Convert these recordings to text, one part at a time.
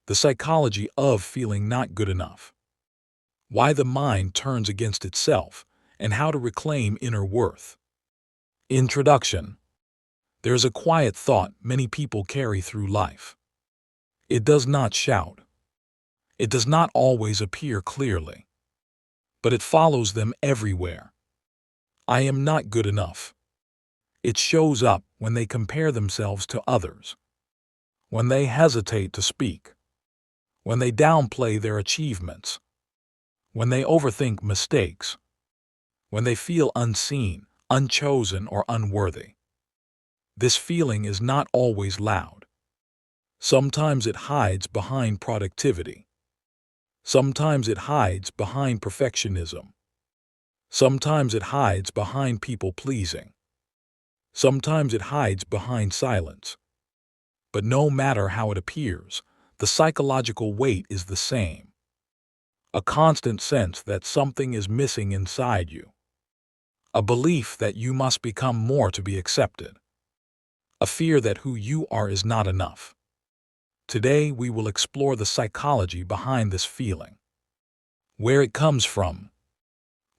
The psychology of feeling not good enough. Why the mind turns against itself, and how to reclaim inner worth. Introduction. There's a quiet thought many people carry through life. It does not shout. It does not always appear clearly. But it follows them everywhere. I am not good enough. It shows up when they compare themselves to others, when they hesitate to speak, when they downplay their achievements, when they overthink mistakes, when they feel unseen, unchosen, or unworthy. This feeling is not always loud. Sometimes it hides behind productivity. Sometimes it hides behind perfectionism. Sometimes it hides behind people-pleasing. Sometimes it hides behind silence. But no matter how it appears, the psychological weight is the same. A constant sense that something is missing inside you. A belief that you must become more to be accepted. A fear that who you are is not enough. Today we will explore the psychology behind this feeling. Where it comes from.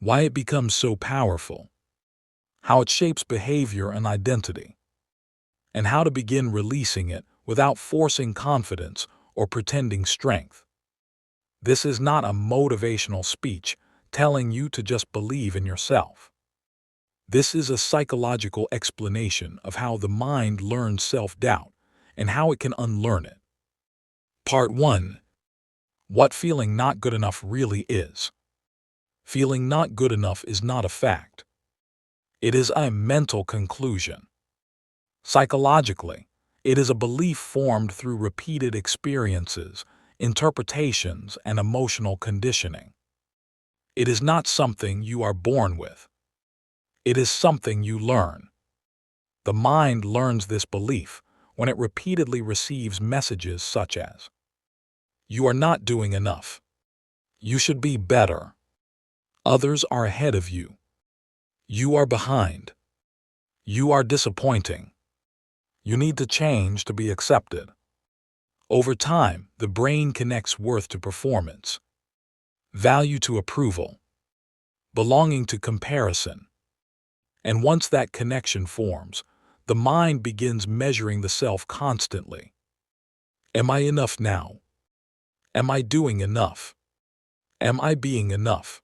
Why it becomes so powerful. How it shapes behavior and identity. And how to begin releasing it without forcing confidence or pretending strength. This is not a motivational speech telling you to just believe in yourself. This is a psychological explanation of how the mind learns self-doubt and how it can unlearn it. Part 1. What feeling not good enough really is. Feeling not good enough is not a fact. It is a mental conclusion. Psychologically, it is a belief formed through repeated experiences, interpretations, and emotional conditioning. It is not something you are born with. It is something you learn. The mind learns this belief when it repeatedly receives messages such as, "You are not doing enough. You should be better. Others are ahead of you. You are behind. You are disappointing. You need to change to be accepted." Over time, the brain connects worth to performance, value to approval, belonging to comparison. And once that connection forms, the mind begins measuring the self constantly. Am I enough now? Am I doing enough? Am I being enough?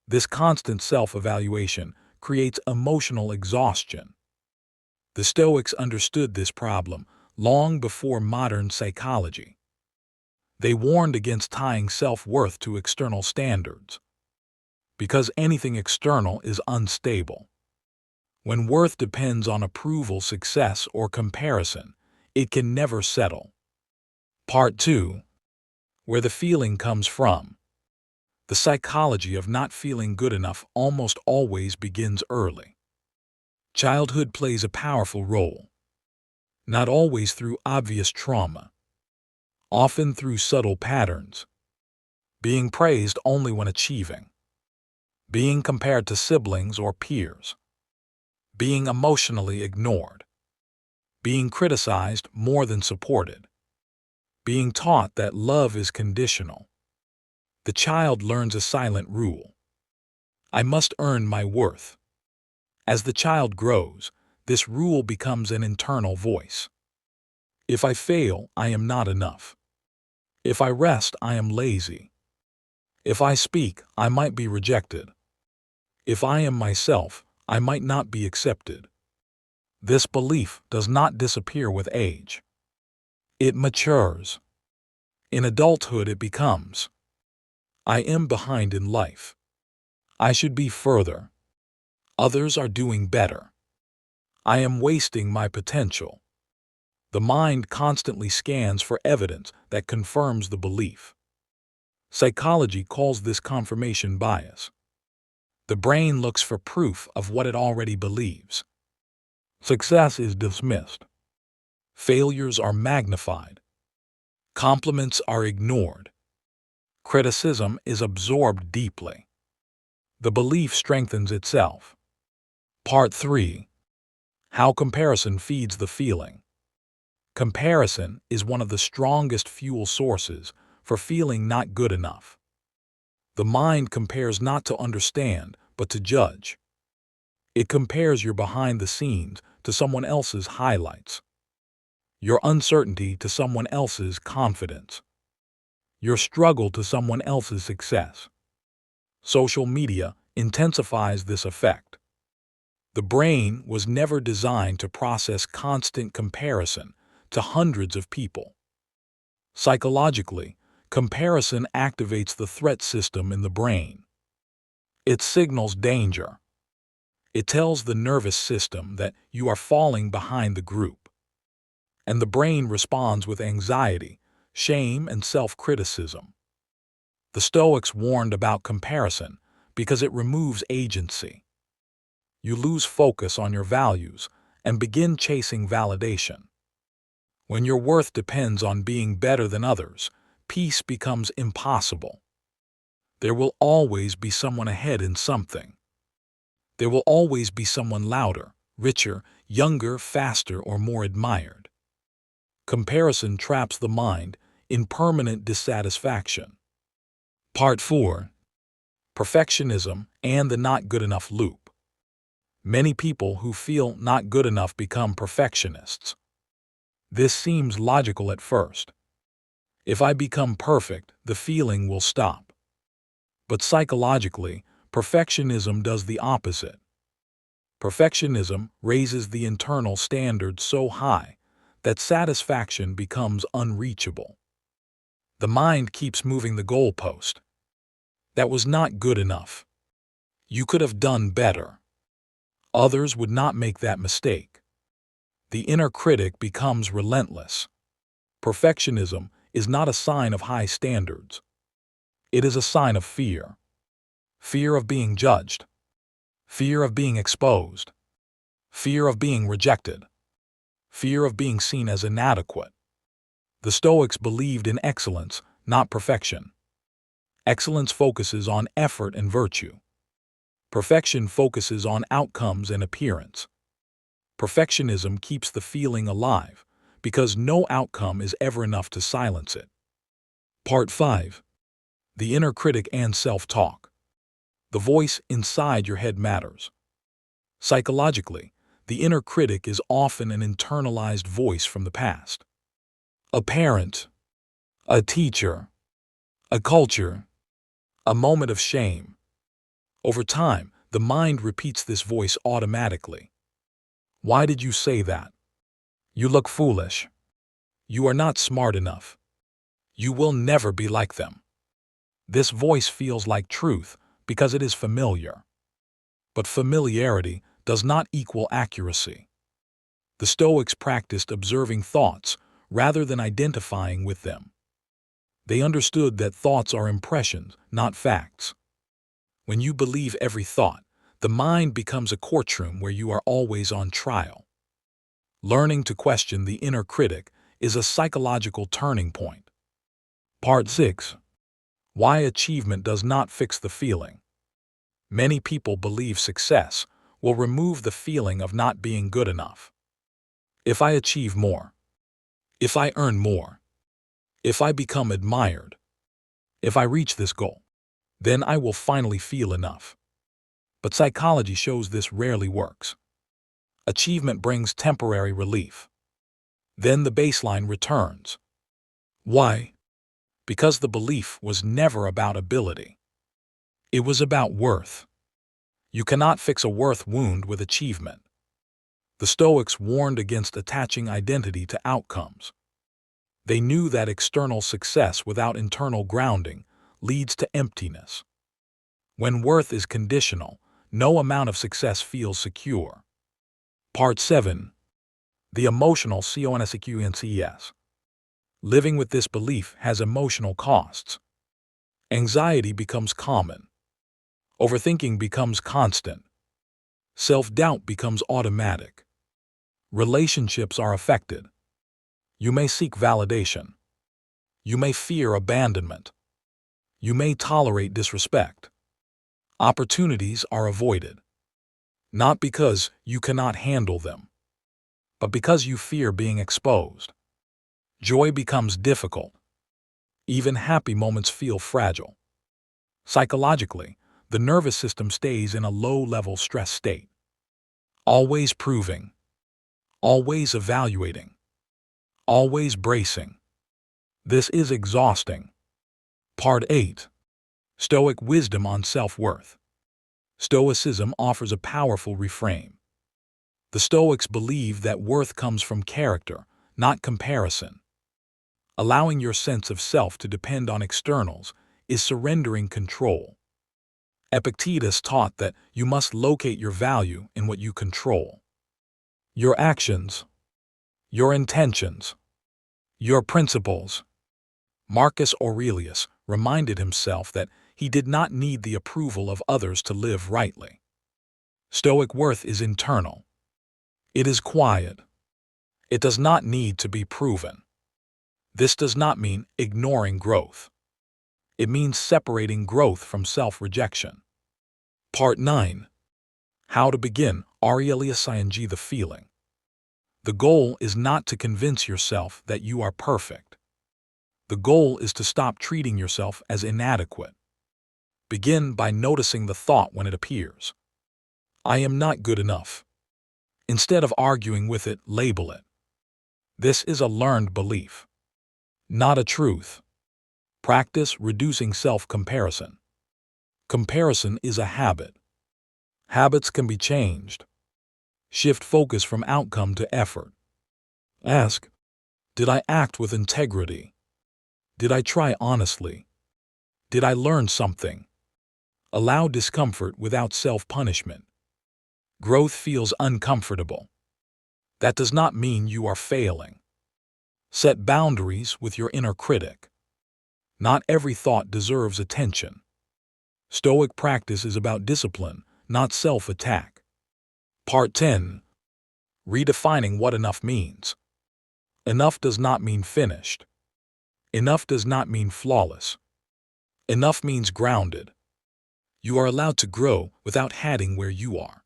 This constant self-evaluation creates emotional exhaustion. The Stoics understood this problem long before modern psychology. They warned against tying self-worth to external standards, because anything external is unstable. When worth depends on approval, success, or comparison, it can never settle. Part 2. Where the feeling comes from. The psychology of not feeling good enough almost always begins early. Childhood plays a powerful role. Not always through obvious trauma. Often through subtle patterns. Being praised only when achieving. Being compared to siblings or peers. Being emotionally ignored. Being criticized more than supported. Being taught that love is conditional. The child learns a silent rule. I must earn my worth. As the child grows, this rule becomes an internal voice. If I fail, I am not enough. If I rest, I am lazy. If I speak, I might be rejected. If I am myself, I might not be accepted. This belief does not disappear with age. It matures. In adulthood it becomes, I am behind in life. I should be further. Others are doing better. I am wasting my potential. The mind constantly scans for evidence that confirms the belief. Psychology calls this confirmation bias. The brain looks for proof of what it already believes. Success is dismissed. Failures are magnified. Compliments are ignored. Criticism is absorbed deeply. The belief strengthens itself. Part 3. How comparison feeds the feeling. Comparison is one of the strongest fuel sources for feeling not good enough. The mind compares not to understand, but to judge. It compares your behind the scenes to someone else's highlights, your uncertainty to someone else's confidence, your struggle to someone else's success. Social media intensifies this effect. The brain was never designed to process constant comparison to hundreds of people. Psychologically, comparison activates the threat system in the brain. It signals danger. It tells the nervous system that you are falling behind the group. And the brain responds with anxiety, shame, and self-criticism. The Stoics warned about comparison because it removes agency. You lose focus on your values and begin chasing validation. When your worth depends on being better than others, peace becomes impossible. There will always be someone ahead in something. There will always be someone louder, richer, younger, faster, or more admired. Comparison traps the mind in permanent dissatisfaction. Part 4. Perfectionism and the not good enough loop. Many people who feel not good enough become perfectionists. This seems logical at first. If I become perfect, the feeling will stop. But psychologically, perfectionism does the opposite. Perfectionism raises the internal standard so high that satisfaction becomes unreachable. The mind keeps moving the goalpost. That was not good enough. You could have done better. Others would not make that mistake. The inner critic becomes relentless. Perfectionism is not a sign of high standards. It is a sign of fear. Fear of being judged. Fear of being exposed. Fear of being rejected. Fear of being seen as inadequate. The Stoics believed in excellence, not perfection. Excellence focuses on effort and virtue. Perfection focuses on outcomes and appearance. Perfectionism keeps the feeling alive because no outcome is ever enough to silence it. Part 5. The inner critic and self-talk. The voice inside your head matters. Psychologically, the inner critic is often an internalized voice from the past. A parent, a teacher, a culture, a moment of shame. Over time, the mind repeats this voice automatically. Why did you say that? You look foolish. You are not smart enough. You will never be like them. This voice feels like truth because it is familiar. But familiarity does not equal accuracy. The Stoics practiced observing thoughts rather than identifying with them. They understood that thoughts are impressions, not facts. When you believe every thought, the mind becomes a courtroom where you are always on trial. Learning to question the inner critic is a psychological turning point. Part 6. Why achievement does not fix the feeling. Many people believe success will remove the feeling of not being good enough. If I achieve more, if I earn more, if I become admired, if I reach this goal, then I will finally feel enough. But psychology shows this rarely works. Achievement brings temporary relief. Then the baseline returns. Why? Because the belief was never about ability. It was about worth. You cannot fix a worth wound with achievement. The Stoics warned against attaching identity to outcomes. They knew that external success without internal grounding leads to emptiness. When worth is conditional, no amount of success feels secure. Part 7. The emotional consequences. Living with this belief has emotional costs. Anxiety becomes common. Overthinking becomes constant. Self-doubt becomes automatic. Relationships are affected. You may seek validation. You may fear abandonment. You may tolerate disrespect. Opportunities are avoided. Not because you cannot handle them, but because you fear being exposed. Joy becomes difficult. Even happy moments feel fragile. Psychologically, the nervous system stays in a low-level stress state, always proving, always evaluating, always bracing. This is exhausting. Part 8. Stoic Wisdom on Self-Worth. Stoicism offers a powerful reframe. The Stoics believe that worth comes from character, not comparison. Allowing your sense of self to depend on externals is surrendering control. Epictetus taught that you must locate your value in what you control. Your actions, your intentions, your principles. Marcus Aurelius reminded himself that he did not need the approval of others to live rightly. Stoic worth is internal. It is quiet. It does not need to be proven. This does not mean ignoring growth. It means separating growth from self-rejection. Part 9. How to begin Aurelius ing the feeling. The goal is not to convince yourself that you are perfect. The goal is to stop treating yourself as inadequate. Begin by noticing the thought when it appears. I am not good enough. Instead of arguing with it, label it. This is a learned belief, not a truth. Practice reducing self-comparison. Comparison is a habit. Habits can be changed. Shift focus from outcome to effort. Ask, did I act with integrity? Did I try honestly? Did I learn something? Allow discomfort without self-punishment. Growth feels uncomfortable. That does not mean you are failing. Set boundaries with your inner critic. Not every thought deserves attention. Stoic practice is about discipline, not self-attack. Part 10. Redefining what enough means. Enough does not mean finished. Enough does not mean flawless. Enough means grounded. You are allowed to grow without hating where you are.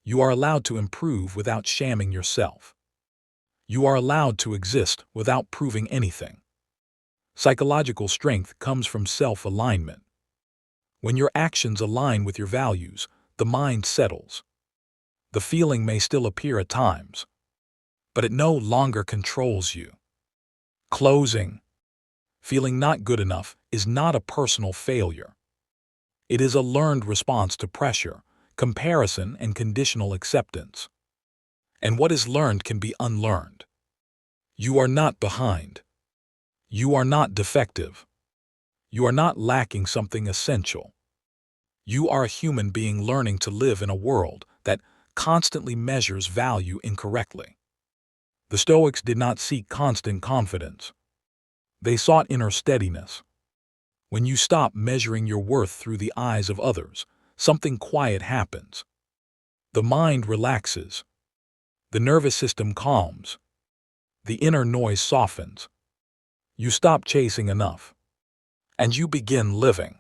You are allowed to improve without shamming yourself. You are allowed to exist without proving anything. Psychological strength comes from self-alignment. When your actions align with your values, the mind settles. The feeling may still appear at times, but it no longer controls you. Closing. Feeling not good enough is not a personal failure. It is a learned response to pressure, comparison, and conditional acceptance. And what is learned can be unlearned. You are not behind. You are not defective. You are not lacking something essential. You are a human being learning to live in a world that constantly measures value incorrectly. The Stoics did not seek constant confidence. They sought inner steadiness. When you stop measuring your worth through the eyes of others, something quiet happens. The mind relaxes. The nervous system calms. The inner noise softens. You stop chasing enough. And you begin living.